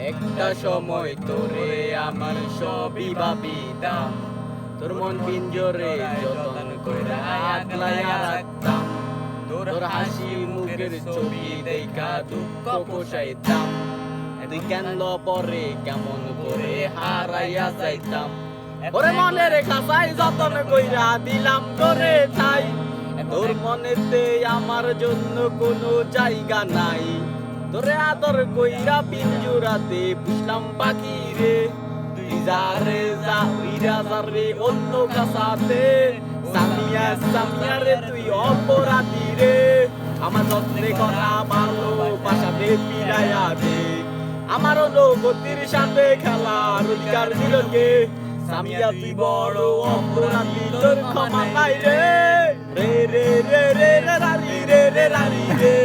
একটা সময় তোরে আমার সবই ভাবিতাম, তোর মন পিঞ্জরে যতন কইরা আগলাইয়া রাখতাম, তোর হাসি মুখের ছবি দেখা দুঃখ পোষাইতাম, তুই কেন পরে কেমন করে হারাইয়া যাইতাম, ওরে মনের খাসাই যতন কইরা দিলাম তোরে ঠাই, তোর মনেতে আমার জন্য কোনো জায়গা নাই, তোরে আদর কইরা পিঞ্জুরাতে পুষলাম পাখি রে, তুই যা রে যা উইরা যারে অন্য কাছাতে, সামিয়া সামিয়া রে তুই অপরাধী রে, আমার যত্নে করা ভালোবাসাতে ফিরাইয়া দে, আমার অনুভূতির সাথে খেলার অধিকার দিল কে, সামিয়া তুই বড় অপরাধী তোর ক্ষমা নাই রে, রে রে রে রে রে রে রে রে রে রে।